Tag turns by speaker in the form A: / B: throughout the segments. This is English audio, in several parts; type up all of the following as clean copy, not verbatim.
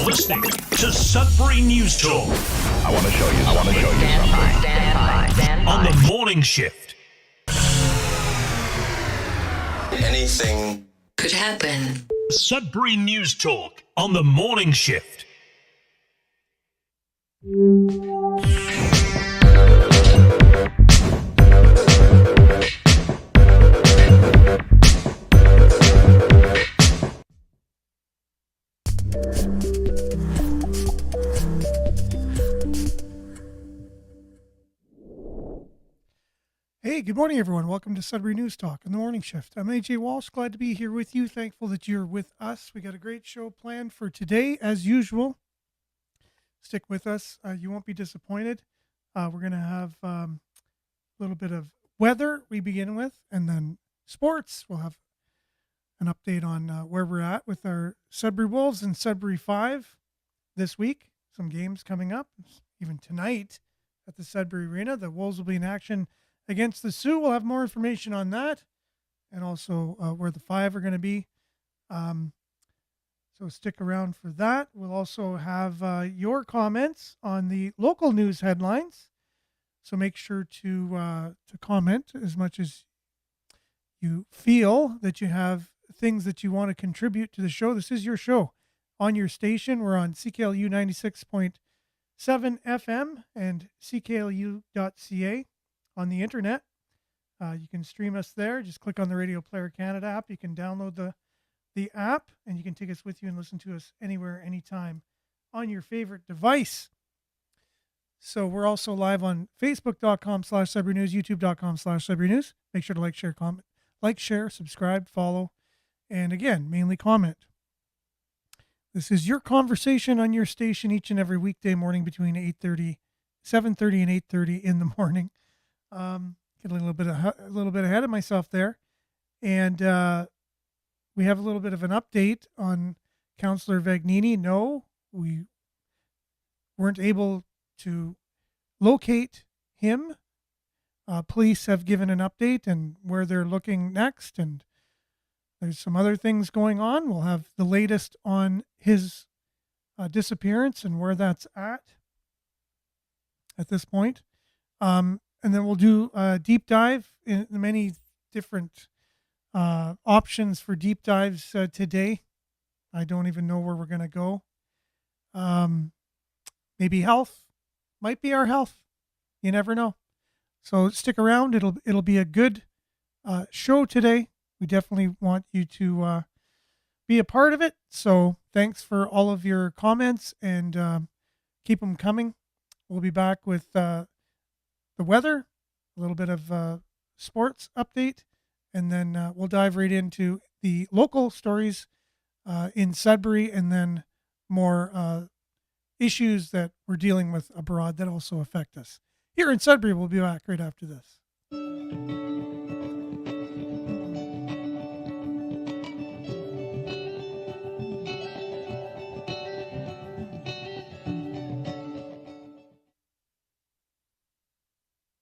A: Listening to Sudbury News Talk.
B: I want to show you something.
A: Stand by. On the morning shift.
C: Anything
D: could happen.
A: Sudbury News Talk on the morning shift.
E: Hey, good morning, everyone. Welcome to Sudbury News Talk in the morning shift. I'm AJ Walsh. Glad to be here with you. Thankful that you're with us. We got a great show planned for today, as usual. Stick with us. You won't be disappointed. We're going to have a little bit of weather we begin with, and then sports. We'll have an update on where we're at with our Sudbury Wolves and Sudbury 5 this week. Some games coming up, even tonight at the Sudbury Arena. The Wolves will be in action against the Sioux. We'll have more information on that, and also where the 5 are going to be. So stick around for that. We'll also have your comments on the local news headlines. So make sure to comment as much as you feel that you have things that you want to contribute to the show. This is your show on your station. We're on CKLU 96.7 FM and CKLU.ca. on the internet. You can stream us there. Just click on the Radio Player Canada app. You can download the app, and you can take us with you and listen to us anywhere, anytime on your favorite device. So we're also live on Facebook.com/Sudbury News, YouTube.com/Sudbury News. Make sure to like, share, comment, subscribe, follow, and again, mainly comment. This is your conversation on your station each and every weekday morning between 7:30 and 8:30 in the morning. Get a little bit ahead of myself there, and we have a little bit of an update on Councillor Vagnini. No, we weren't able to locate him. Police have given an update and where they're looking next, and there's some other things going on. We'll have the latest on his disappearance and where that's at this point. And then we'll do a deep dive in the many different options for deep dives today. I don't even know where we're going to go. Maybe health. Might be our health. You never know. So stick around. It'll be a good show today. We definitely want you to be a part of it. So thanks for all of your comments, and keep them coming. We'll be back with the weather, a little bit of sports update, and then we'll dive right into the local stories in Sudbury, and then more issues that we're dealing with abroad that also affect us. Here in Sudbury, we'll be back right after this.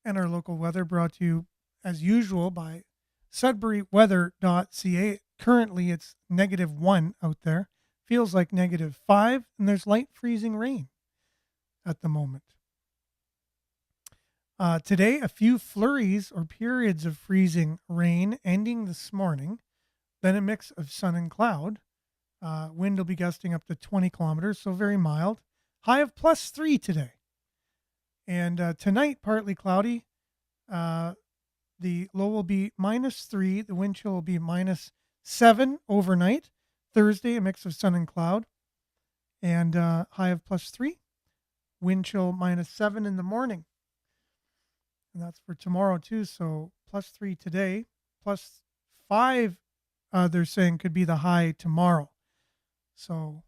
E: And our local weather brought to you, as usual, by sudburyweather.ca. Currently, it's -1 out there. Feels like -5, and there's light freezing rain at the moment. Today, a few flurries or periods of freezing rain ending this morning, then a mix of sun and cloud. Wind will be gusting up to 20 kilometers, so very mild. High of +3 today. And tonight, partly cloudy. The low will be -3. The wind chill will be -7 overnight. Thursday, a mix of sun and cloud. And high of +3. Wind chill -7 in the morning. And that's for tomorrow, too. So +3 today. +5, they're saying, could be the high tomorrow. So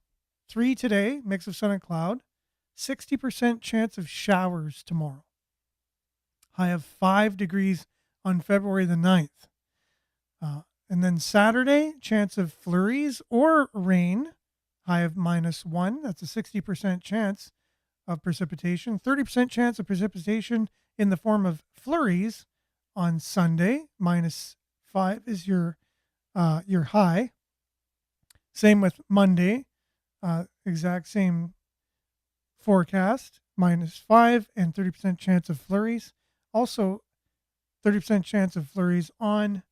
E: 3 today, mix of sun and cloud. 60% chance of showers tomorrow. High of 5 degrees on February the 9th. And then Saturday, chance of flurries or rain. High of -1. That's a 60% chance of precipitation. 30% chance of precipitation in the form of flurries on Sunday. -5 is your high. Same with Monday. Exact same forecast, -5 and 30% chance of flurries. Also, 30% chance of flurries on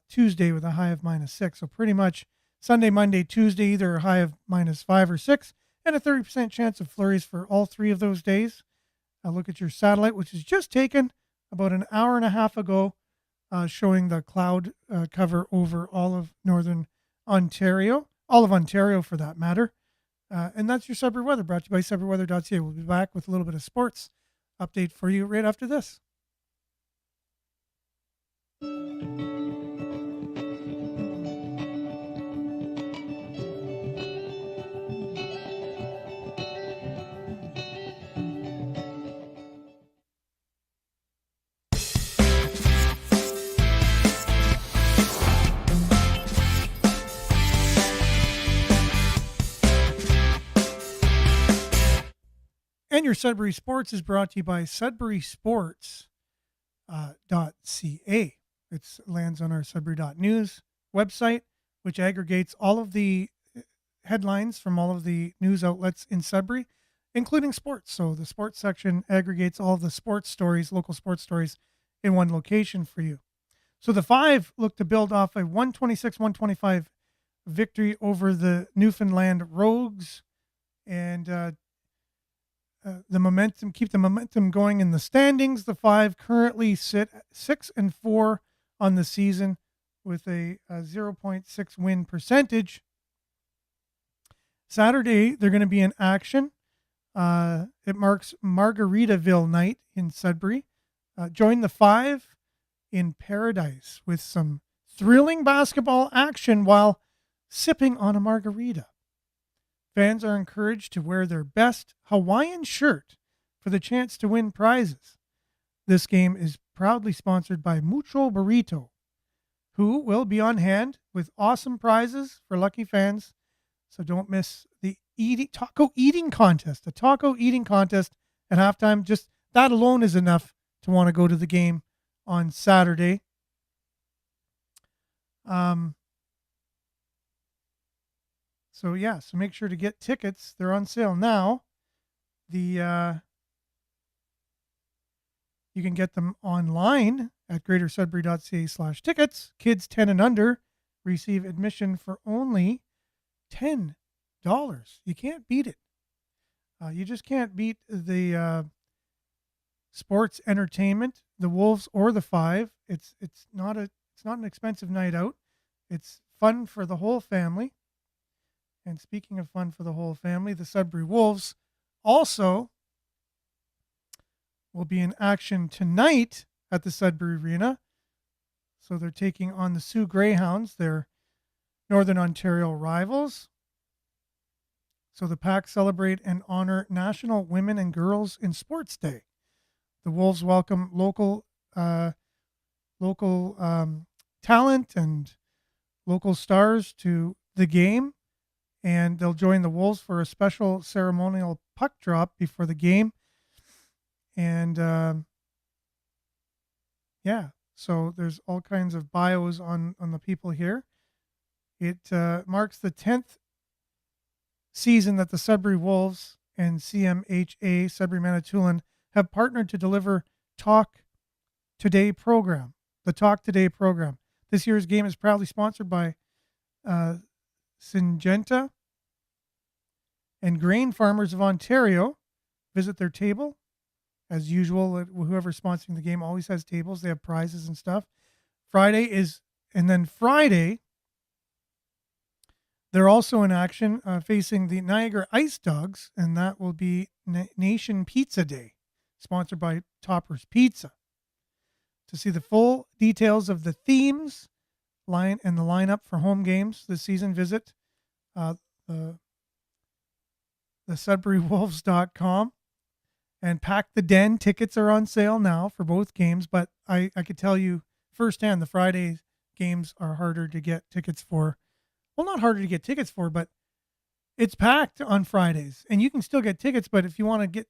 E: Tuesday with a high of -6. So pretty much Sunday, Monday, Tuesday, either a high of -5 or 6, and a 30% chance of flurries for all 3 of those days. Look at your satellite, which is just taken about an hour and a half ago, showing the cloud cover over all of northern Ontario, all of Ontario for that matter. And that's your Sudbury weather, brought to you by SudburyWeather.ca. We'll be back with a little bit of sports update for you right after this. And your Sudbury Sports is brought to you by SudburySports.ca. It lands on our Sudbury.news website, which aggregates all of the headlines from all of the news outlets in Sudbury, including sports. So the sports section aggregates all of the sports stories, local sports stories, in one location for you. So the Five look to build off a 126-125 victory over the Newfoundland Rogues, and keep the momentum going in the standings. The Five currently sit 6-4 on the season with a 0.6 win percentage. Saturday, they're going to be in action. It marks Margaritaville night in Sudbury. Join the Five in paradise with some thrilling basketball action while sipping on a margarita. Fans are encouraged to wear their best Hawaiian shirt for the chance to win prizes. This game is proudly sponsored by Mucho Burrito, who will be on hand with awesome prizes for lucky fans. So don't miss the taco eating contest. A taco eating contest at halftime. Just that alone is enough to want to go to the game on Saturday. So make sure to get tickets. They're on sale now. You can get them online at greatersudbury.ca/tickets. Kids 10 and under receive admission for only $10. You can't beat it. You just can't beat the sports entertainment, the Wolves or the Five. It's not an expensive night out. It's fun for the whole family. And speaking of fun for the whole family, the Sudbury Wolves also will be in action tonight at the Sudbury Arena. So they're taking on the Sioux Greyhounds, their Northern Ontario rivals. So the Pack celebrate and honor National Women and Girls in Sports Day. The Wolves welcome local talent and local stars to the game. And they'll join the Wolves for a special ceremonial puck drop before the game. And so there's all kinds of bios on the people here. It marks the 10th season that the Sudbury Wolves and CMHA, Sudbury Manitoulin, have partnered to deliver the Talk Today program. This year's game is proudly sponsored by Syngenta and Grain Farmers of Ontario. Visit their table. As usual, whoever's sponsoring the game always has tables. They have prizes and stuff. Friday, they're also in action facing the Niagara Ice Dogs, and that will be Nation Pizza Day, sponsored by Topper's Pizza. To see the full details of the themes and the lineup for home games this season, visit the SudburyWolves.com and Pack the Den. Tickets are on sale now for both games, but I could tell you firsthand the Friday games are harder to get tickets for. Well, not harder to get tickets for, but it's packed on Fridays, and you can still get tickets. But if you want to get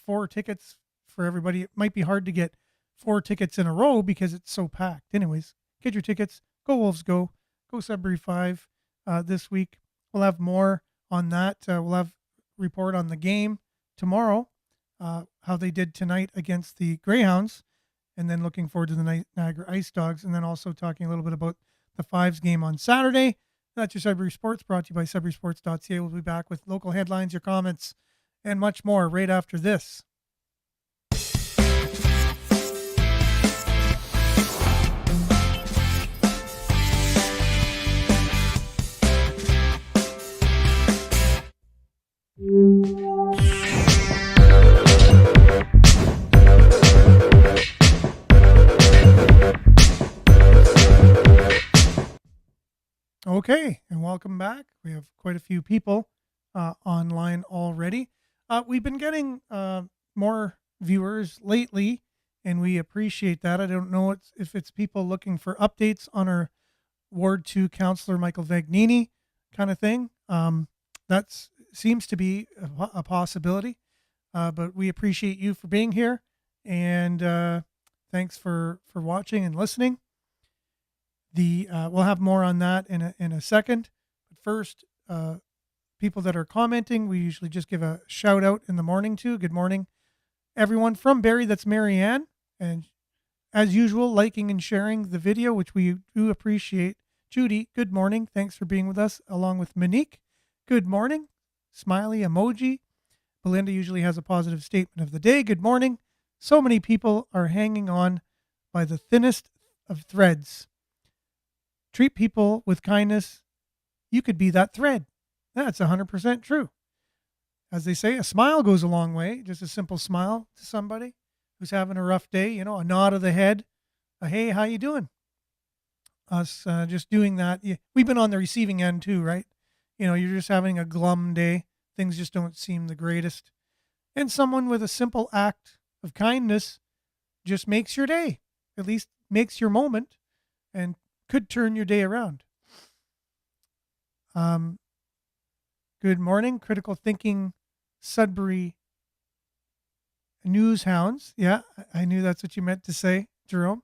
E: 4 tickets for everybody, it might be hard to get 4 tickets in a row because it's so packed. Anyways, get your tickets. Go Wolves, go Sudbury 5 this week. We'll have more on that. We'll have report on the game tomorrow, how they did tonight against the Greyhounds, and then looking forward to the Niagara Ice Dogs, and then also talking a little bit about the Fives game on Saturday. That's your Sudbury Sports, brought to you by SudburySports.ca. We'll be back with local headlines, your comments, and much more right after this. Okay, and welcome back. We have quite a few people online already. We've been getting more viewers lately, and we appreciate that. I don't know if it's people looking for updates on our Ward 2 Councillor Michael Vagnini kind of thing. That seems to be a possibility, but we appreciate you for being here, and thanks for watching and listening. We'll have more on that in a second. But first, people that are commenting, we usually just give a shout out in the morning to. Good morning, everyone from Barrie. That's Marianne, and as usual, liking and sharing the video, which we do appreciate. Judy, good morning. Thanks for being with us, along with Monique. Good morning. Smiley emoji. Belinda usually has a positive statement of the day. Good morning. So many people are hanging on by the thinnest of threads. Treat people with kindness. You could be that thread. That's 100% true. As they say, a smile goes a long way. Just a simple smile to somebody who's having a rough day, a nod of the head, a hey, how you doing? Us just doing that. We've been on the receiving end too, right? You're just having a glum day. Things just don't seem the greatest. And someone with a simple act of kindness just makes your day, at least makes your moment, and could turn your day around. Good morning, Critical Thinking Sudbury News Hounds. Yeah, I knew that's what you meant to say, Jerome.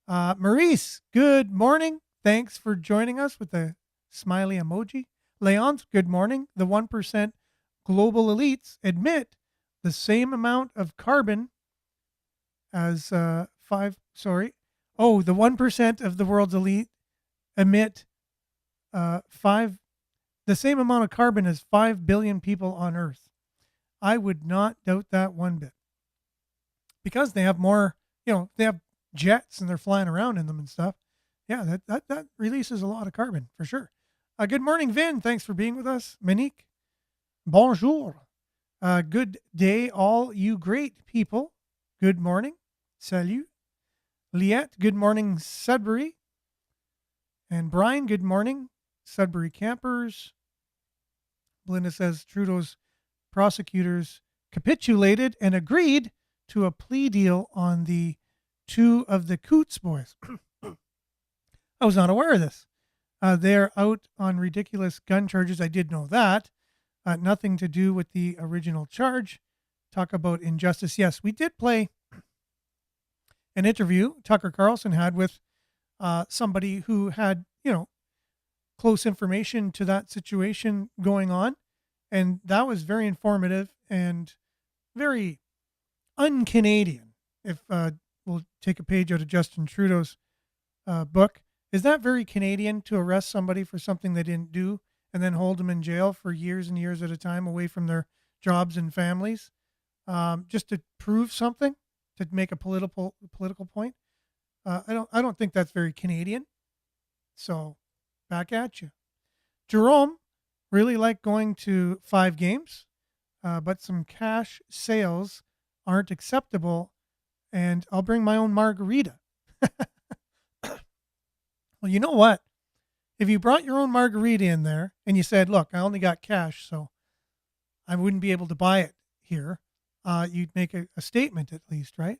E: Maurice, good morning. Thanks for joining us with the smiley emoji. Leonce, good morning. The 1% global elites admit the same amount of carbon as the 1% of the world's elite emit the same amount of carbon as 5 billion people on Earth. I would not doubt that one bit. Because they have more, they have jets and they're flying around in them and stuff. Yeah, that releases a lot of carbon for sure. Good morning, Vin. Thanks for being with us. Monique, bonjour. Good day, all you great people. Good morning. Salut. Liette, good morning, Sudbury. And Brian, good morning, Sudbury campers. Belinda says Trudeau's prosecutors capitulated and agreed to a plea deal on the two of the Coots boys. I was not aware of this. They're out on ridiculous gun charges. I did know that. Nothing to do with the original charge. Talk about injustice. Yes, we did play an interview Tucker Carlson had with somebody who had, close information to that situation going on. And that was very informative and very un-Canadian. If we'll take a page out of Justin Trudeau's book. Is that very Canadian to arrest somebody for something they didn't do and then hold them in jail for years and years at a time away from their jobs and families, just to prove something, to make a political point? I don't think that's very Canadian. So back at you. Jerome really liked going to 5 games, but some cash sales aren't acceptable, and I'll bring my own margarita. Well, you know what? If you brought your own margarita in there and you said, look, I only got cash, so I wouldn't be able to buy it here, you'd make a statement at least, right?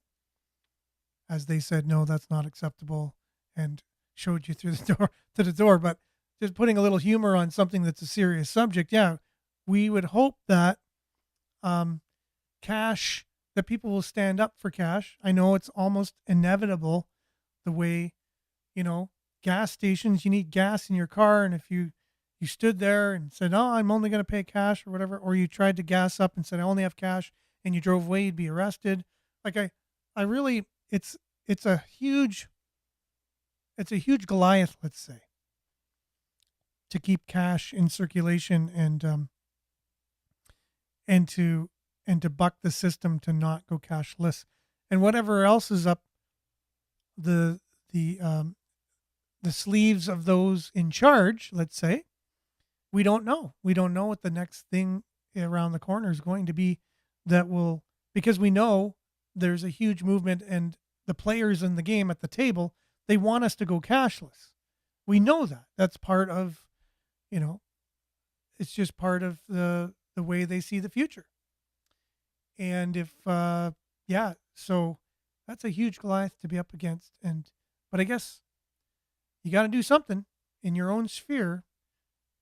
E: As they said, no, that's not acceptable, and showed you through the door. But just putting a little humor on something that's a serious subject, yeah, we would hope that cash, that people will stand up for cash. I know it's almost inevitable the way, gas stations, you need gas in your car, and if you you stood there and said, "Oh, I'm only going to pay cash," or whatever, or you tried to gas up and said, "I only have cash," and you drove away, you'd be arrested. Like I really, it's a huge, it's a huge Goliath, let's say, to keep cash in circulation and to buck the system to not go cashless, and whatever else is up the the um, the sleeves of those in charge, let's say, we don't know. We don't know what the next thing around the corner is going to be that will, because we know there's a huge movement and the players in the game at the table, they want us to go cashless. We know that. That's part of, you know, it's just part of the way they see the future. And if, yeah, so that's a huge Goliath to be up against. But I guess you got to do something in your own sphere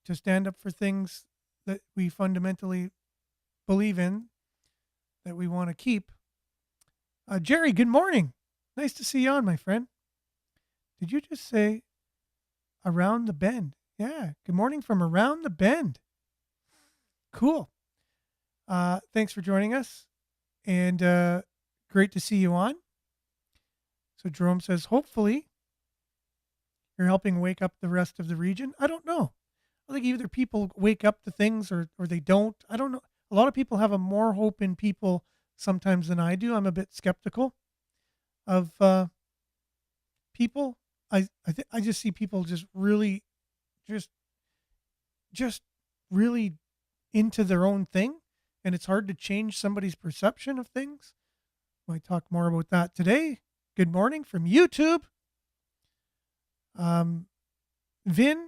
E: to stand up for things that we fundamentally believe in, that we want to keep. Jerry, good morning. Nice to see you on, my friend. Did you just say around the bend? Yeah. Good morning from around the bend. Cool. Thanks for joining us. And great to see you on. So Jerome says, hopefully you're helping wake up the rest of the region. I don't know. I think either people wake up to things or they don't. I don't know. A lot of people have a more hope in people sometimes than I do. I'm a bit skeptical of people. I just see people just really, just really into their own thing, and it's hard to change somebody's perception of things. Might talk more about that today. Good morning from YouTube. Vin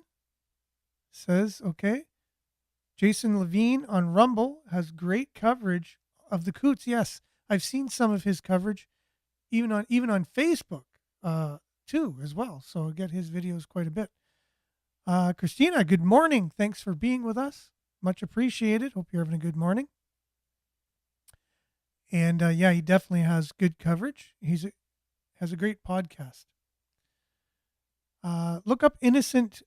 E: says, okay. Jason Levine on Rumble has great coverage of the Coots. Yes, I've seen some of his coverage, even on Facebook, too, as well. So I get his videos quite a bit. Christina, good morning. Thanks for being with us. Much appreciated. Hope you're having a good morning. And yeah, he definitely has good coverage. Has a great podcast. Lock up innocent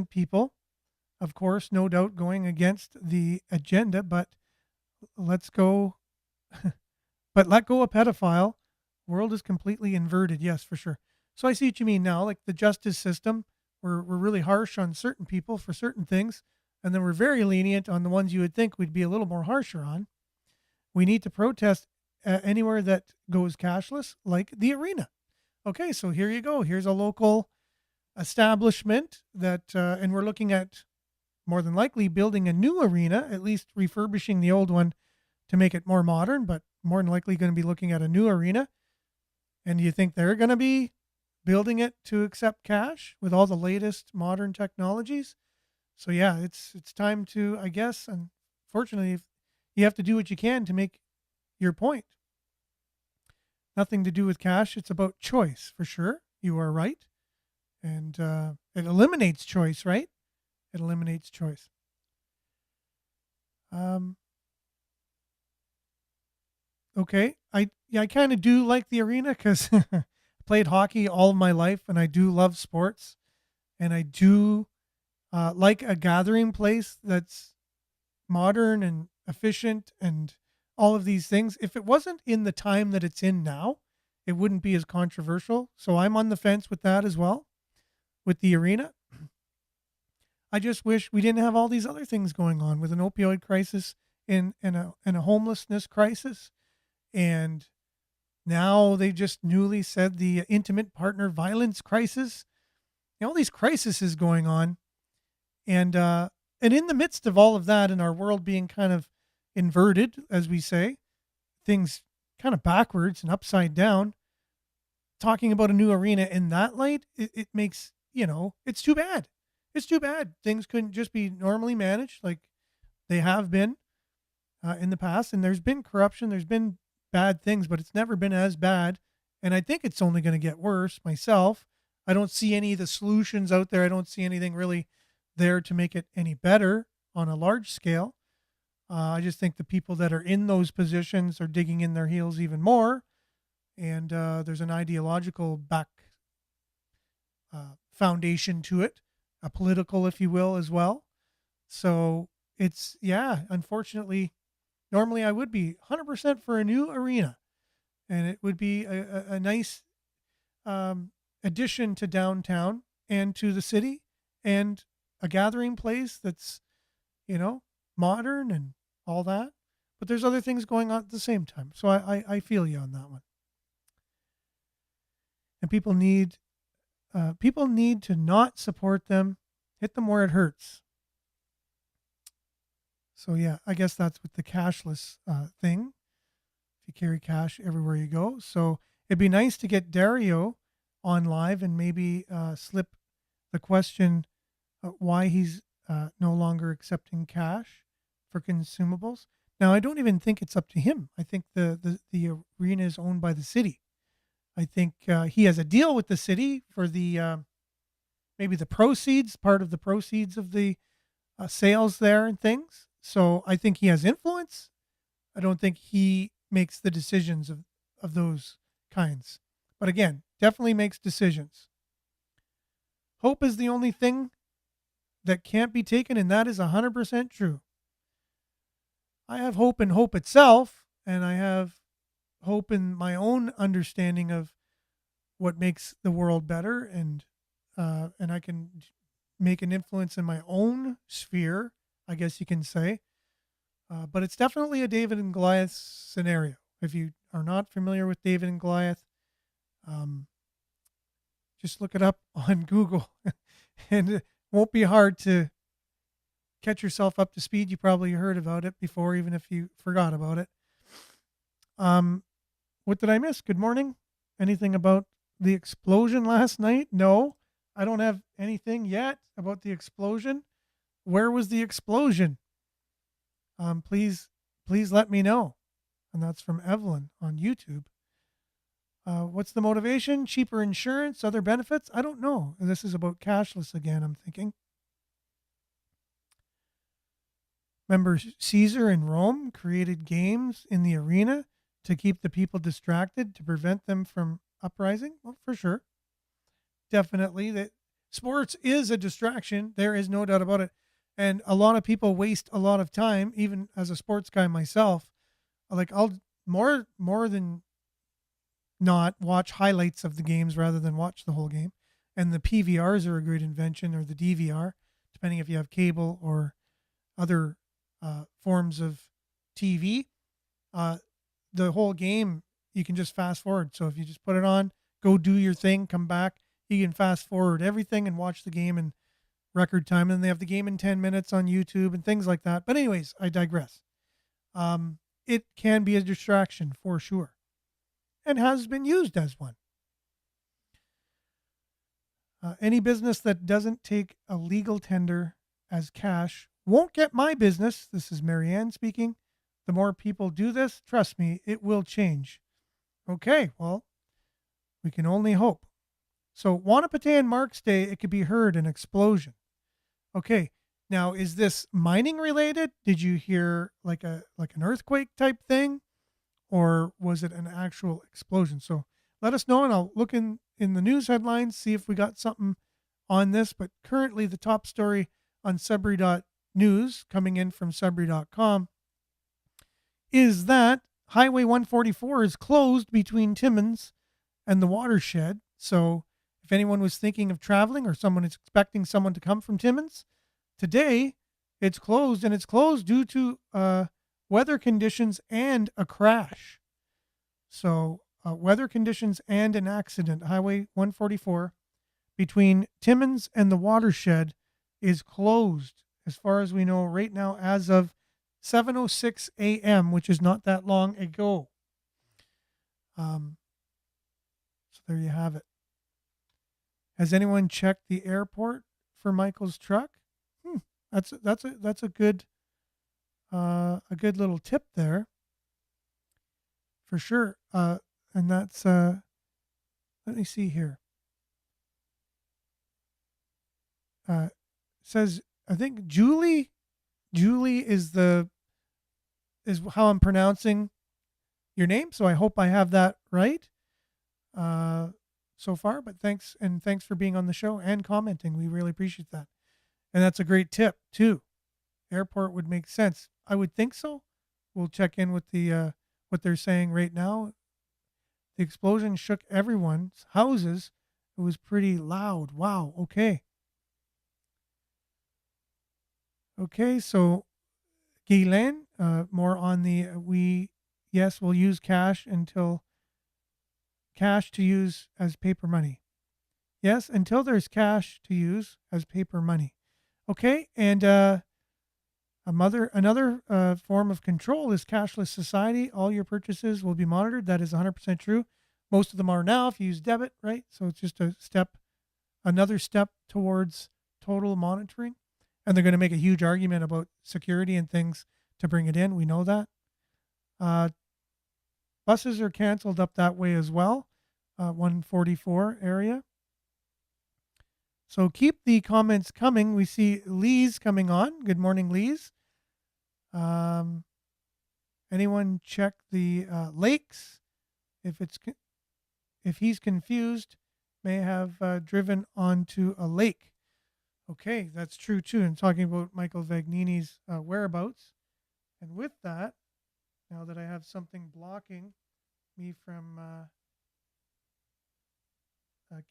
E: people. Of course, no doubt going against the agenda, but let go of pedophile. World is completely inverted. Yes, for sure. So I see what you mean now. Like the justice system, we're really harsh on certain people for certain things, and then we're very lenient on the ones you would think we'd be a little more harsher on. We need to protest anywhere that goes cashless, like the arena. Okay, so here you go. Here's a local establishment that, and we're looking at more than likely building a new arena, at least refurbishing the old one to make it more modern, but more than likely going to be looking at a new arena. And do you think they're going to be building it to accept cash with all the latest modern technologies? So yeah, it's time to, I guess, unfortunately, you have to do what you can to make your point. Nothing to do with cash. It's about choice, for sure. You are right. And it eliminates choice, right? It eliminates choice. Okay. I kind of do like the arena because I played hockey all of my life, and I do love sports. And I do like a gathering place that's modern and efficient and all of these things. If it wasn't in the time that it's in now, it wouldn't be as controversial. So I'm on the fence with that as well, with the arena. I just wish we didn't have all these other things going on with an opioid crisis and a homelessness crisis. And now they just newly said the intimate partner violence crisis. All these crises going on. And in the midst of all of that, and our world being kind of inverted, as we say, things kind of backwards and upside down, talking about a new arena in that light, it makes, it's too bad. It's too bad. Things couldn't just be normally managed like they have been in the past. And there's been corruption, there's been bad things, but it's never been as bad. And I think it's only going to get worse myself. I don't see any of the solutions out there. I don't see anything really there to make it any better on a large scale. I just think the people that are in those positions are digging in their heels even more. And there's an ideological foundation to it political, if you will, as well. So it's, yeah, unfortunately, normally I would be 100% for a new arena, and it would be a nice um, addition to downtown and to the city, and a gathering place that's, you know, modern and all that. But there's other things going on at the same time. So I feel you on that one. And people need to not support them, hit them where it hurts. So yeah, I guess that's with the cashless thing. If you carry cash everywhere you go, so it'd be nice to get Dario on live and maybe slip the question why he's no longer accepting cash for consumables. Now, I don't even think it's up to him. I think the arena is owned by the city. I think he has a deal with the city for the maybe the proceeds, part of the proceeds of the sales there and things. So I think he has influence. I don't think he makes the decisions of those kinds. But again, definitely makes decisions. Hope is the only thing that can't be taken, and that is 100% true. I have hope in hope itself, and I have hope in my own understanding of what makes the world better, and I can make an influence in my own sphere, I guess you can say. But it's definitely a David and Goliath scenario. If you are not familiar with David and Goliath, just look it up on Google, and it won't be hard to catch yourself up to speed. You probably heard about it before, even if you forgot about it. What did I miss? Good morning. Anything about the explosion last night? No, I don't have anything yet about the explosion. Where was the explosion? Please let me know. And that's from Evelyn on YouTube. What's the motivation? Cheaper insurance, other benefits? I don't know. This is about cashless again, I'm thinking. Remember, Caesar in Rome created games in the arena to keep the people distracted, to prevent them from uprising? Well, for sure. Definitely. That sports is a distraction. There is no doubt about it. And a lot of people waste a lot of time, even as a sports guy myself. Like, I'll more than not watch highlights of the games rather than watch the whole game. And the PVRs are a great invention, or the DVR, depending if you have cable or other forms of TV. The whole game, you can just fast forward. So if you just put it on, go do your thing, come back, you can fast forward everything and watch the game in record time. And they have the game in 10 minutes on YouTube and things like that. But anyways, I digress. It can be a distraction for sure, and has been used as one. Any business that doesn't take a legal tender as cash won't get my business. This is Marianne speaking. The more people do this, trust me, it will change. Okay, well, we can only hope. So Wanapate and Marks Day, it could be heard an explosion. Okay, now is this mining related? Did you hear like an earthquake type thing? Or was it an actual explosion? So let us know, and I'll look in the news headlines, see if we got something on this. But currently the top story on Sudbury.news, coming in from Sudbury.com, is that Highway 144 is closed between Timmins and the watershed. So if anyone was thinking of traveling, or someone is expecting someone to come from Timmins, today it's closed, and it's closed due to weather conditions and a crash. So weather conditions and an accident. Highway 144 between Timmins and the watershed is closed, as far as we know right now, as of 7:06 a.m., which is not that long ago. So there you have it. Has anyone checked the airport for Michael's truck? That's a good little tip there, for sure. And that's let me see here. Says, I think Julie is how I'm pronouncing your name, so I hope I have that right. so far, but thanks for being on the show and commenting. We really appreciate that. And that's a great tip too. Airport would make sense. I would think so. We'll check in with the what they're saying right now. The explosion shook everyone's houses. It was pretty loud. Wow. Okay. Okay. So, Guylaine, more on the we'll use cash to use as paper money. Yes, until there's cash to use as paper money. Okay. And another form of control is cashless society. All your purchases will be monitored. That is 100% true. Most of them are now if you use debit, right? So it's just another step towards total monitoring. And they're going to make a huge argument about security and things to bring it in. We know that. Buses are canceled up that way as well, 144 area. So keep the comments coming. We see Lee's coming on. Good morning, Lee's. Anyone check the lakes? If he's confused, may have driven onto a lake. Okay, that's true too. And talking about Michael Vagnini's whereabouts. And with that, now that I have something blocking me from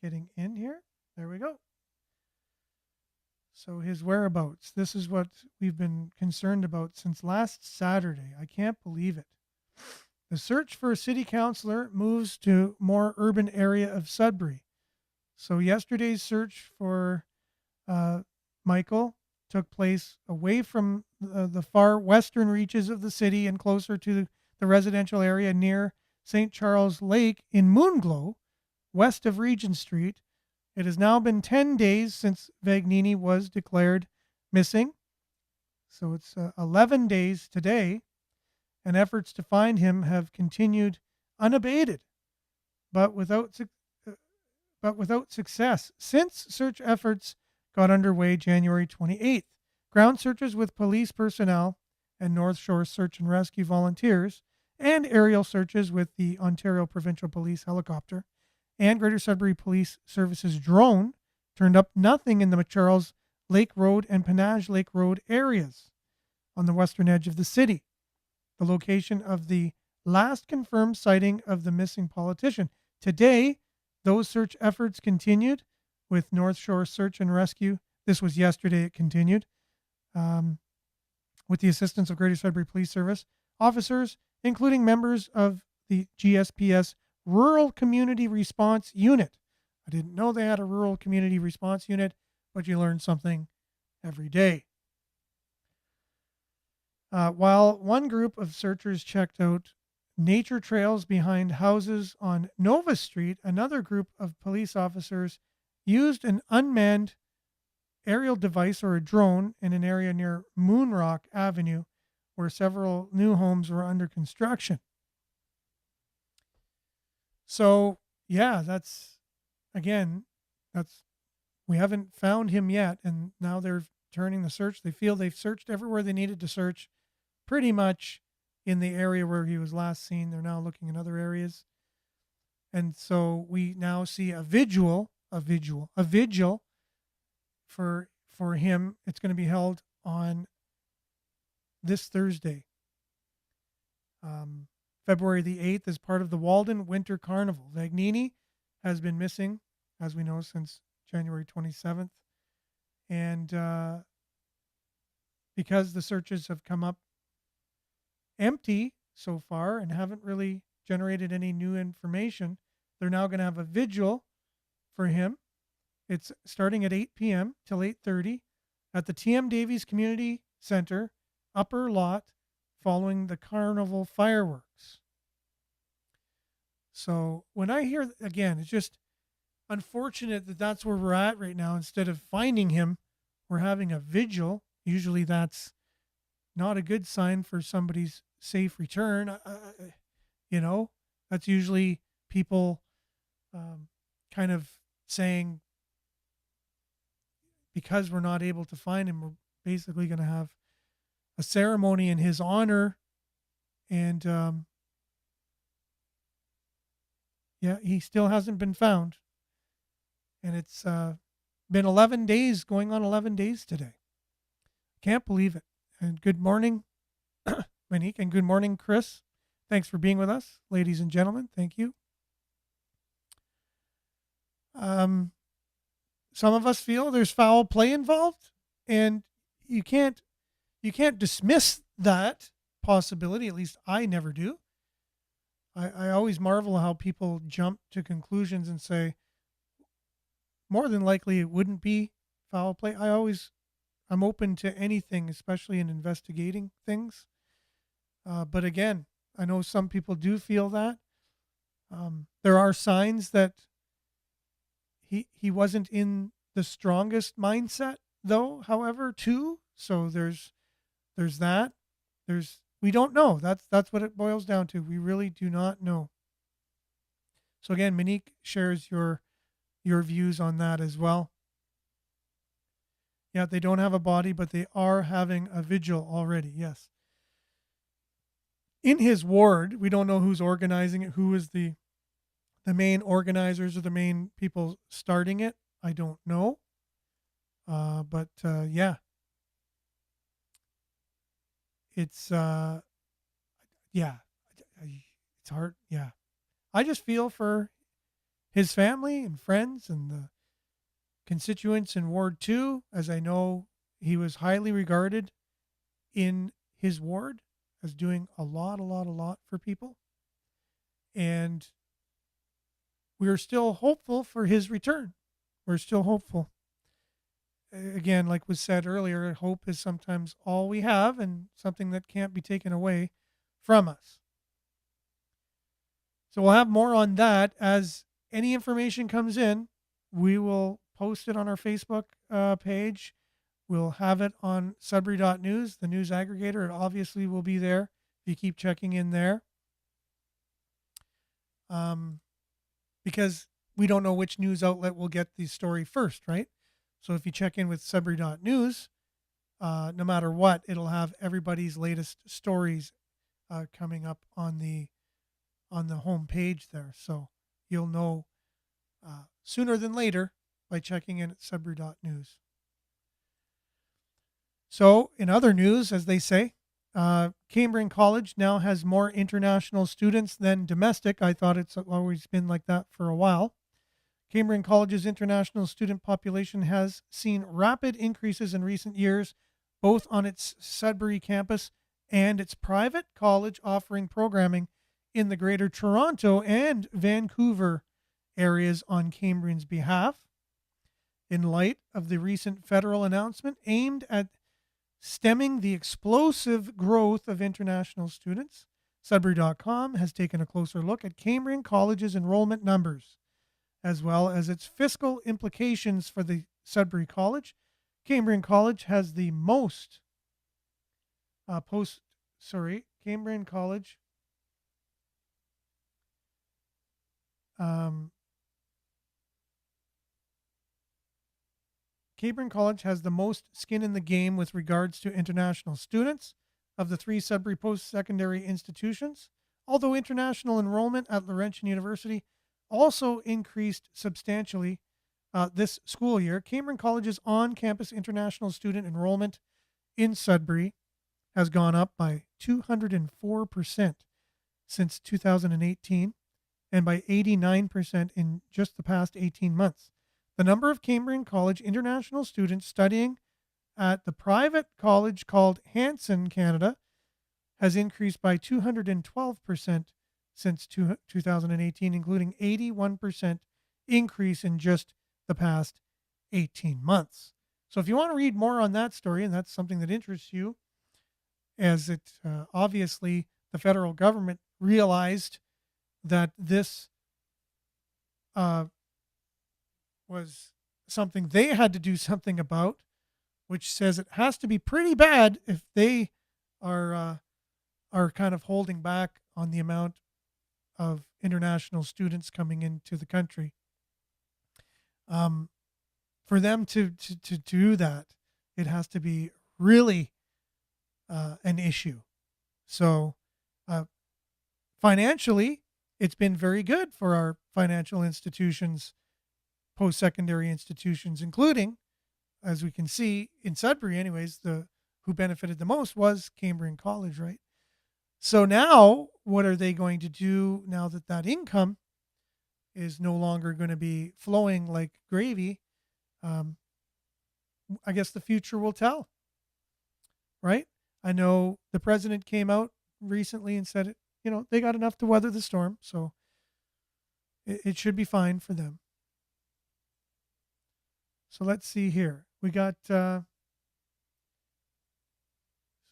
E: getting in here, there we go. So his whereabouts, this is what we've been concerned about since last Saturday. I can't believe it. The search for a city councillor moves to more urban area of Sudbury. So yesterday's search for Michael took place away from the far western reaches of the city and closer to the residential area near St. Charles Lake in Moonglow, west of Regent Street. It has now been 10 days since Vagnini was declared missing. So it's 11 days today, and efforts to find him have continued unabated, but without success since search efforts got underway January 28th. Ground searches with police personnel and North Shore Search and Rescue volunteers and aerial searches with the Ontario Provincial Police helicopter and Greater Sudbury Police Services drone turned up nothing in the Charles Lake Road and Panage Lake Road areas on the western edge of the city, the location of the last confirmed sighting of the missing politician. Today, those search efforts continued with North Shore Search and Rescue. This was yesterday, it continued, with the assistance of Greater Sudbury Police Service officers, including members of the GSPS Rural Community Response Unit. I didn't know they had a Rural Community Response Unit, but you learn something every day. While one group of searchers checked out nature trails behind houses on Nova Street, another group of police officers used an unmanned aerial device or a drone in an area near Moonrock Avenue, where several new homes were under construction. So, yeah, we haven't found him yet, and now they're turning the search. They feel they've searched everywhere they needed to search, pretty much in the area where he was last seen. They're now looking in other areas. And so we now see a vigil for him. It's going to be held on this Thursday, February the 8th, as part of the Walden Winter Carnival. Vagnini has been missing, as we know, since January 27th. And because the searches have come up empty so far and haven't really generated any new information, they're now going to have a vigil for him. It's starting at 8 p.m. till 8:30 at the TM Davies Community Center, upper lot, following the carnival fireworks. So when I hear, again, it's just unfortunate that that's where we're at right now. Instead of finding him, we're having a vigil. Usually that's not a good sign for somebody's safe return. That's usually people kind of saying, because we're not able to find him, we're basically going to have a ceremony in his honor. And he still hasn't been found. And it's been 11 days, going on 11 days today. Can't believe it. And good morning, Monique, and good morning, Chris. Thanks for being with us, ladies and gentlemen. Thank you. Some of us feel there's foul play involved, and you can't dismiss that possibility. At least I never do. I always marvel how people jump to conclusions and say more than likely it wouldn't be foul play. I'm open to anything, especially in investigating things. But again, I know some people do feel that. There are signs that he wasn't in the strongest mindset, though. However, too. So there's that. We don't know. That's what it boils down to. We really do not know. So again, Monique shares your views on that as well. Yeah, they don't have a body, but they are having a vigil already. Yes. In his ward, we don't know who's organizing it, who is the main organizers or the main people starting it. I don't know. But yeah. It's yeah. It's hard. Yeah. I just feel for his family and friends and the constituents in Ward 2, as I know he was highly regarded in his ward as doing a lot for people. And we are still hopeful for his return. We're still hopeful. Again, like was said earlier, hope is sometimes all we have and something that can't be taken away from us. So we'll have more on that as any information comes in. We will post it on our Facebook page. We'll have it on Sudbury.news, the news aggregator. It obviously will be there if you keep checking in there. Because we don't know which news outlet will get the story first, right? So if you check in with Sudbury.news, no matter what, it'll have everybody's latest stories coming up on the home page there. So you'll know sooner than later by checking in at Sudbury.news. So in other news, as they say, Cambrian College now has more international students than domestic. I thought it's always been like that for a while. Cambrian College's international student population has seen rapid increases in recent years, both on its Sudbury campus and its private college offering programming in the Greater Toronto and Vancouver areas on Cambrian's behalf. In light of the recent federal announcement aimed at stemming the explosive growth of international students, Sudbury.com has taken a closer look at Cambrian College's enrollment numbers, as well as its fiscal implications for the Sudbury College. Cambrian College has the most Cambrian College Cambrian College has the most skin in the game with regards to international students of the three Sudbury post-secondary institutions, although international enrollment at Laurentian University also increased substantially this school year. Cambrian College's on-campus international student enrollment in Sudbury has gone up by 204% since 2018 and by 89% in just the past 18 months. The number of Cambrian College international students studying at the private college called Hanson Canada has increased by 212% since 2018, including 81% increase in just the past 18 months. So if you want to read more on that story, and that's something that interests you, as it obviously the federal government realized that this was something they had to do something about, which says it has to be pretty bad if they are kind of holding back on the amount of international students coming into the country. For them to do that, it has to be really an issue. So financially, it's been very good for our financial institutions post-secondary institutions, including, as we can see in Sudbury anyways, who benefited the most was Cambrian College, right? So now what are they going to do now that that income is no longer going to be flowing like gravy? Um, I guess the future will tell, right? I know the president came out recently and said, they got enough to weather the storm, so it should be fine for them. So let's see here. We got some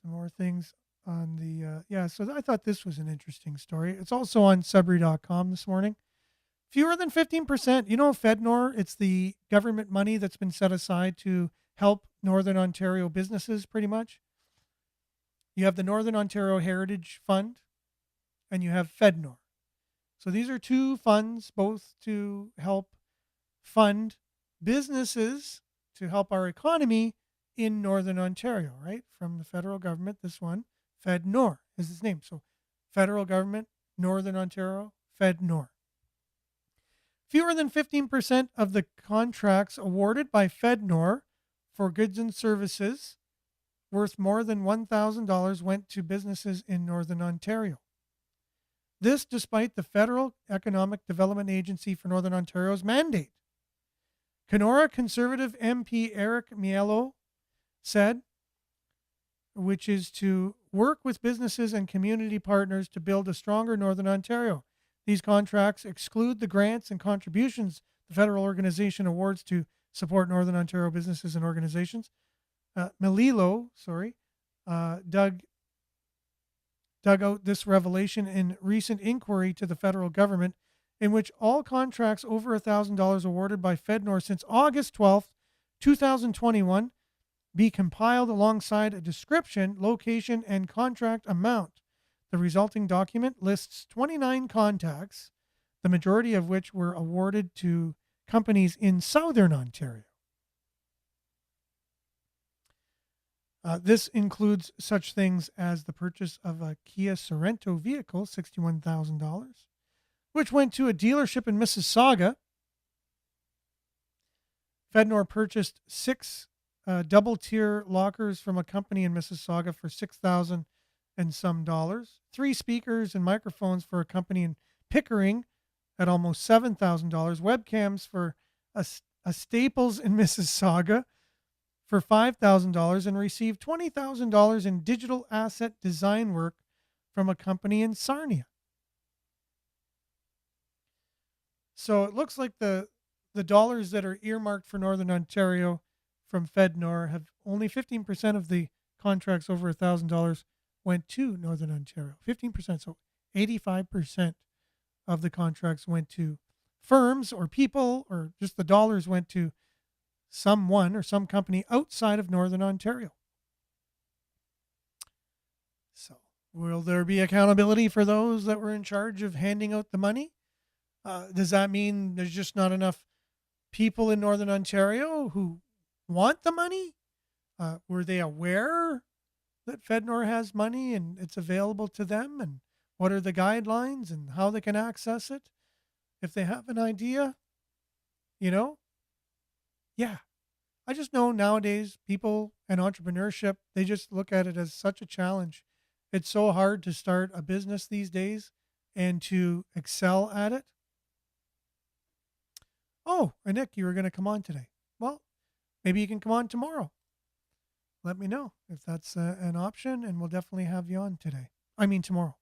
E: more things on the, so I thought this was an interesting story. It's also on Sudbury.com this morning. Fewer than 15%. FedNor, it's the government money that's been set aside to help Northern Ontario businesses pretty much. You have the Northern Ontario Heritage Fund and you have FedNor. So these are two funds, both to help fund businesses to help our economy in Northern Ontario, right? From the federal government, this one, FedNor is its name. So federal government, Northern Ontario, FedNor. Fewer than 15% of the contracts awarded by FedNor for goods and services worth more than $1,000 went to businesses in Northern Ontario. This despite the Federal Economic Development Agency for Northern Ontario's mandate. Kenora Conservative MP Eric Mielo said, which is to work with businesses and community partners to build a stronger Northern Ontario. These contracts exclude the grants and contributions the federal organization awards to support Northern Ontario businesses and organizations. Melilo, dug out this revelation in recent inquiry to the federal government, in which all contracts over $1,000 awarded by FedNor since August 12th, 2021, be compiled alongside a description, location, and contract amount. The resulting document lists 29 contacts, the majority of which were awarded to companies in Southern Ontario. This includes such things as the purchase of a Kia Sorento vehicle, $61,000, which went to a dealership in Mississauga. FedNor purchased 6 double-tier lockers from a company in Mississauga for $6,000 and some dollars. 3 speakers and microphones for a company in Pickering at almost $7,000. Webcams for a Staples in Mississauga for $5,000, and received $20,000 in digital asset design work from a company in Sarnia. So it looks like the dollars that are earmarked for Northern Ontario from FedNor have only 15% of the contracts over $1,000 went to Northern Ontario. 15%, so 85% of the contracts went to firms or people, or just the dollars went to someone or some company outside of Northern Ontario. So will there be accountability for those that were in charge of handing out the money? Does that mean there's just not enough people in Northern Ontario who want the money? Were they aware that FedNor has money and it's available to them? And what are the guidelines and how they can access it? If they have an idea, yeah. I just know nowadays people and entrepreneurship, they just look at it as such a challenge. It's so hard to start a business these days and to excel at it. Oh, Nick, you were going to come on today. Well, maybe you can come on tomorrow. Let me know if that's an option, and we'll definitely have you on tomorrow.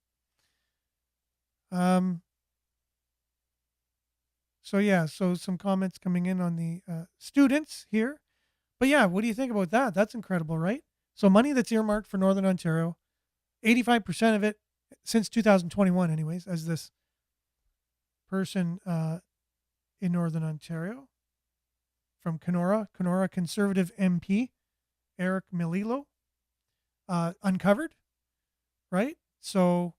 E: So some comments coming in on the students here. But yeah, what do you think about that? That's incredible, right? So money that's earmarked for Northern Ontario, 85% of it since 2021 anyways, as this person in Northern Ontario from Kenora Conservative MP, Eric Melilo, uncovered, right? So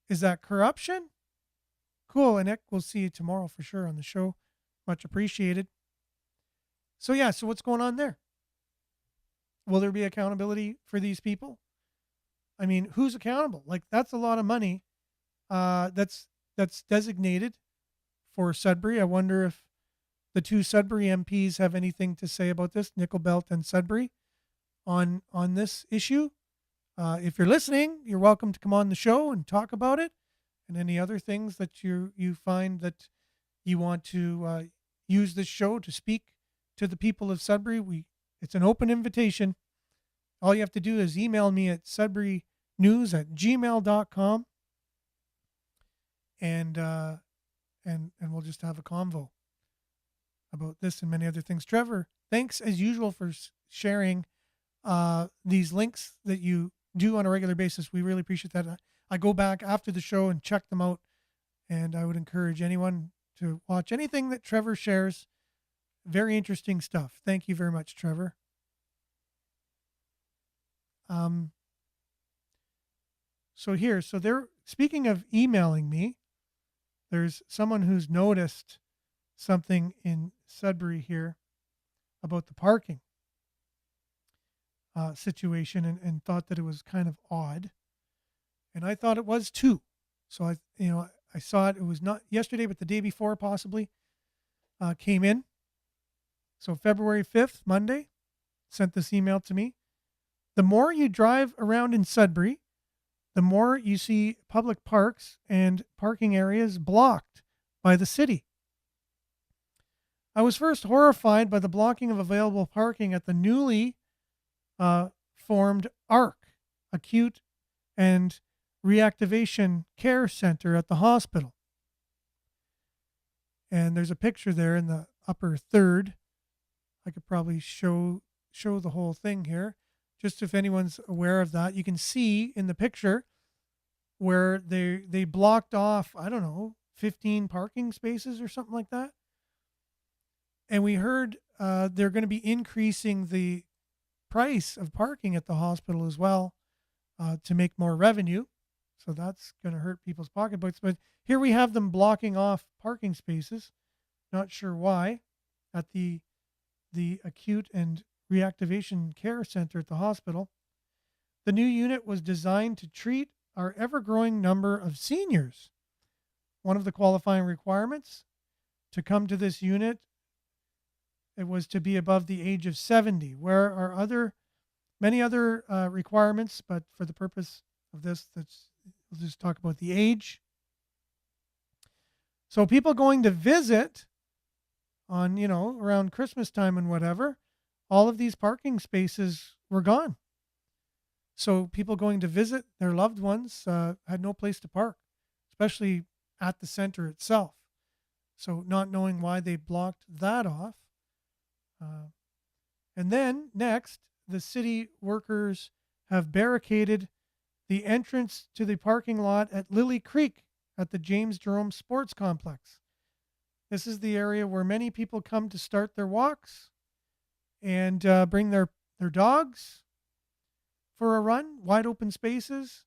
E: is that corruption? Cool, and Nick, we'll see you tomorrow for sure on the show. Much appreciated. So what's going on there? Will there be accountability for these people? I mean, who's accountable? Like, that's a lot of money that's designated for Sudbury. I wonder if the two Sudbury MPs have anything to say about this, Nickel Belt and Sudbury, on this issue. If you're listening, you're welcome to come on the show and talk about it, and any other things that you find that you want to use this show to speak to the people of Sudbury. It's an open invitation. All you have to do is email me at sudburynews@gmail.com, and we'll just have a convo about this and many other things. Trevor, thanks as usual for sharing these links that you do on a regular basis. We really appreciate that. I go back after the show and check them out, and I would encourage anyone to watch anything that Trevor shares. Very interesting stuff. Thank you very much, Trevor. So they're speaking of emailing me. There's someone who's noticed something in Sudbury here about the parking situation and thought that it was kind of odd. And I thought it was too. So I saw it. It was not yesterday, but the day before possibly came in. So February 5th, Monday, sent this email to me. The more you drive around in Sudbury, the more you see public parks and parking areas blocked by the city. I was first horrified by the blocking of available parking at the newly formed ARC, Acute and Reactivation Care Center at the hospital. And there's a picture there in the upper third. I could probably show the whole thing here. Just if anyone's aware of that, you can see in the picture where they blocked off, 15 parking spaces or something like that. And we heard they're going to be increasing the price of parking at the hospital as well to make more revenue. So that's going to hurt people's pocketbooks. But here we have them blocking off parking spaces. Not sure why at the Acute and Reactivation Care Center at the hospital. The new unit was designed to treat our ever-growing number of seniors. One of the qualifying requirements to come to this unit, it was to be above the age of 70. Where are many other requirements, but for the purpose of this, we'll just talk about the age. So people going to visit on, around Christmas time and whatever, all of these parking spaces were gone. So people going to visit their loved ones had no place to park, especially at the center itself. So not knowing why they blocked that off. And then next, the city workers have barricaded the entrance to the parking lot at Lily Creek at the James Jerome Sports Complex. This is the area where many people come to start their walks and bring their dogs for a run, wide open spaces.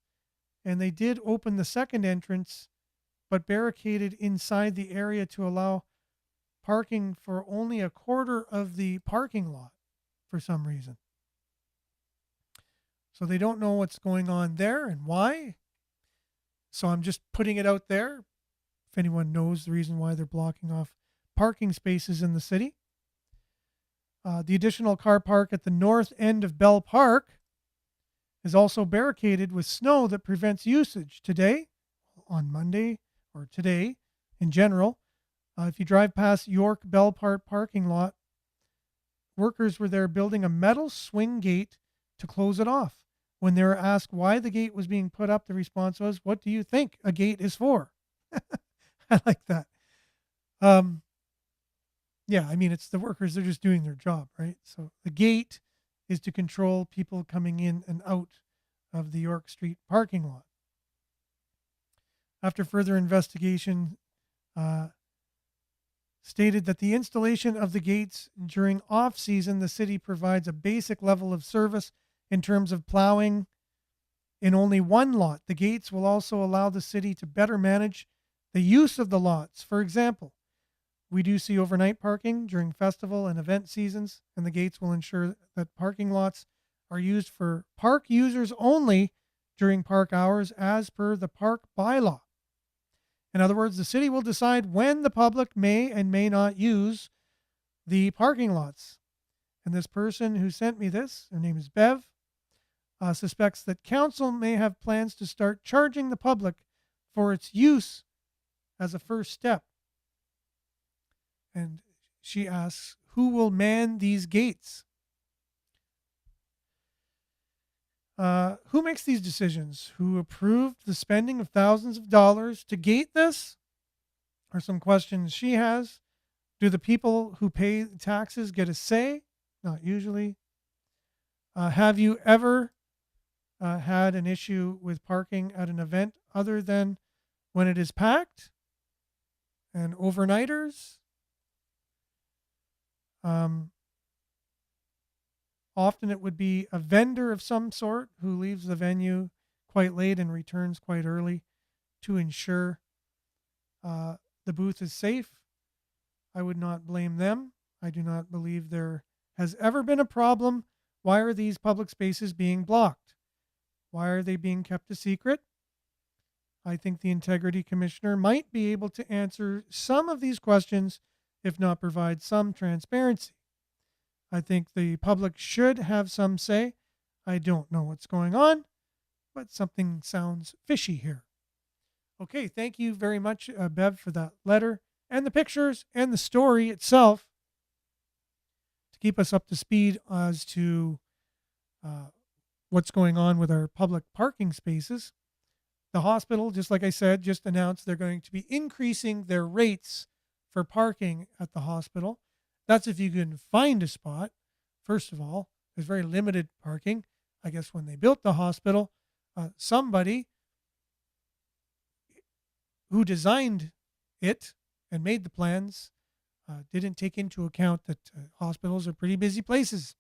E: And they did open the second entrance, but barricaded inside the area to allow parking for only a quarter of the parking lot for some reason. So they don't know what's going on there and why. So I'm just putting it out there. If anyone knows the reason why they're blocking off parking spaces in the city. The additional car park at the north end of Bell Park is also barricaded with snow that prevents usage. Today, on Monday, or today in general, if you drive past York Bell Park parking lot, workers were there building a metal swing gate to close it off. When they were asked why the gate was being put up, the response was, "What do you think a gate is for?" I like that. Yeah, it's the workers. They're just doing their job, right? So the gate is to control people coming in and out of the York Street parking lot. After further investigation, stated that the installation of the gates during off-season, the city provides a basic level of service in terms of plowing in only one lot. The gates will also allow the city to better manage the use of the lots. For example, we do see overnight parking during festival and event seasons, and the gates will ensure that parking lots are used for park users only during park hours as per the park bylaw. In other words, the city will decide when the public may and may not use the parking lots. And this person who sent me this, her name is Bev, suspects that council may have plans to start charging the public for its use as a first step. And she asks, who will man these gates? Who makes these decisions? Who approved the spending of thousands of dollars to gate this? Are some questions she has. Do the people who pay taxes get a say? Not usually. Have you ever had an issue with parking at an event other than when it is packed and overnighters? Often it would be a vendor of some sort who leaves the venue quite late and returns quite early to ensure the booth is safe. I would not blame them. I do not believe there has ever been a problem. Why are these public spaces being blocked? Why are they being kept a secret? I think the Integrity Commissioner might be able to answer some of these questions, if not provide some transparency. I think the public should have some say. I don't know what's going on, but something sounds fishy here. Okay, thank you very much, Bev, for that letter and the pictures and the story itself to keep us up to speed as to what's going on with our public parking spaces. The hospital, just like I said, just announced they're going to be increasing their rates for parking at the hospital. That's if you can find a spot. First of all, there's very limited parking. I guess when they built the hospital, somebody who designed it and made the plans didn't take into account that hospitals are pretty busy places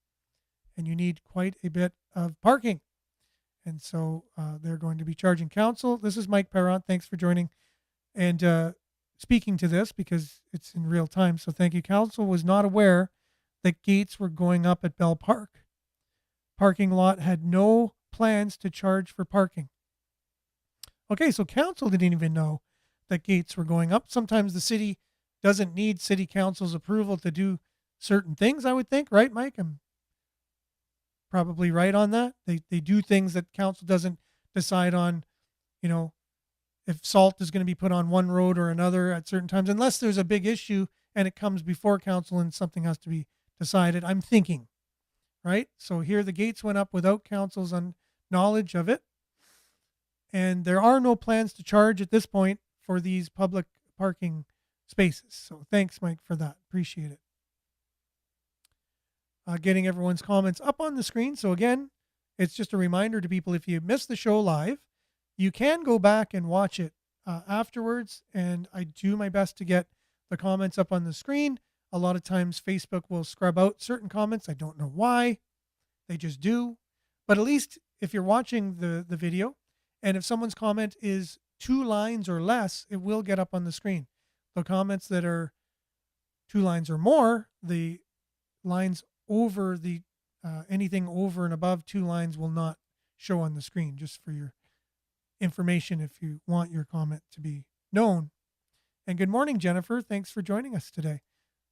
E: and you need quite a bit of parking. And so they're going to be charging council. This is Mike Perront. Thanks for joining and speaking to this because it's in real time. So thank you. Council was not aware that gates were going up at Bell Park. Parking lot had no plans to charge for parking. Okay, so council didn't even know that gates were going up. Sometimes the city doesn't need city council's approval to do certain things, I would think, right, Mike? I'm probably right on that. They do things that council doesn't decide on, you know, if salt is going to be put on one road or another at certain times, unless there's a big issue and it comes before council and something has to be decided. I'm thinking, right? So here the gates went up without council's knowledge of it. And there are no plans to charge at this point for these public parking spaces. So thanks, Mike, for that. Appreciate it. Getting everyone's comments up on the screen. So again, it's just a reminder to people, if you missed the show live, you can go back and watch it afterwards. And I do my best to get the comments up on the screen. A lot of times Facebook will scrub out certain comments. I don't know why. They just do. But at least if you're watching the video, and if someone's comment is 2 lines or less, it will get up on the screen. The comments that are 2 lines or more, the lines over the anything over and above 2 lines will not show on the screen, just for your information if you want your comment to be known. And good morning, Jennifer. Thanks for joining us today.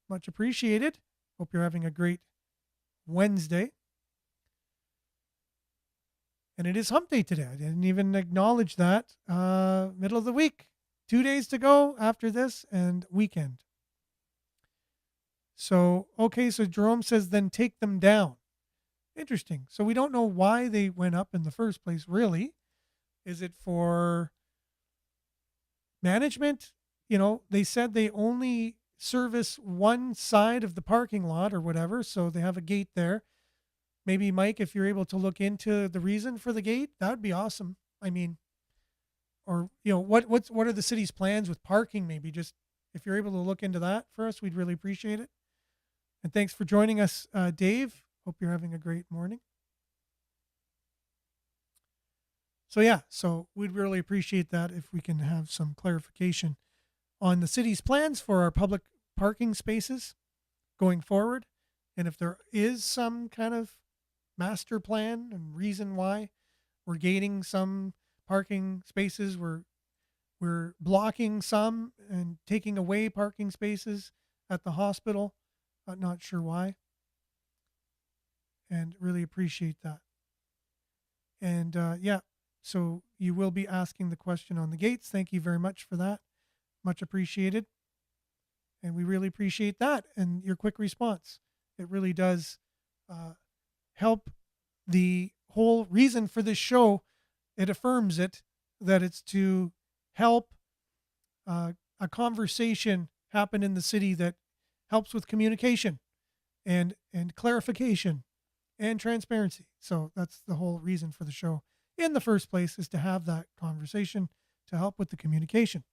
E: Much appreciated. Hope you're having a great Wednesday. And it is hump day today. I didn't even acknowledge that. Middle of the week. 2 days to go after this and weekend. So, okay, so Jerome says then take them down. Interesting. So we don't know why they went up in the first place, really. Is it for management? You know, they said they only service one side of the parking lot or whatever, so they have a gate there. Maybe, Mike, if you're able to look into the reason for the gate, that would be awesome. I mean, or, you know, what are the city's plans with parking? Maybe just if you're able to look into that for us, we'd really appreciate it. And thanks for joining us, Dave. Hope you're having a great morning. So yeah, so we'd really appreciate that if we can have some clarification on the city's plans for our public parking spaces going forward. And if there is some kind of master plan and reason why we're gating some parking spaces, we're blocking some and taking away parking spaces at the hospital. Not sure why. And really appreciate that. And yeah, so you will be asking the question on the gates. Thank you very much for that. Much appreciated. And we really appreciate that and your quick response. It really does help the whole reason for this show. It affirms it, that it's to help a conversation happen in the city that helps with communication and clarification and transparency. So that's the whole reason for the show in the first place, is to have that conversation to help with the communication.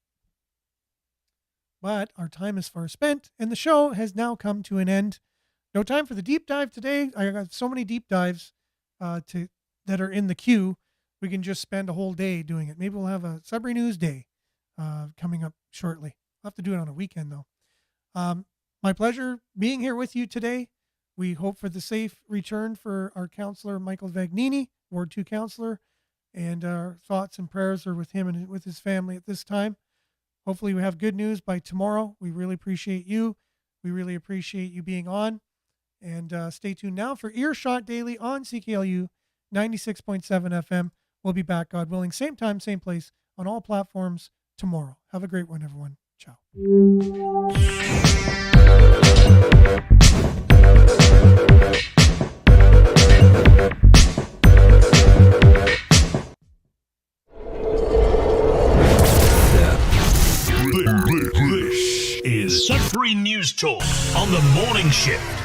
E: But our time is far spent, and the show has now come to an end. No time for the deep dive today. I got so many deep dives that are in the queue. We can just spend a whole day doing it. Maybe we'll have a Sudbury News Day coming up shortly. I'll have to do it on a weekend, though. My pleasure being here with you today. We hope for the safe return for our councillor, Michael Vagnini, Ward 2 councillor, and our thoughts and prayers are with him and with his family at this time. Hopefully we have good news by tomorrow. We really appreciate you. We really appreciate you being on. And stay tuned now for Earshot Daily on CKLU 96.7 FM. We'll be back, God willing, same time, same place, on all platforms tomorrow. Have a great one, everyone. Ciao.
A: This is Sudbury News Talk on the morning shift.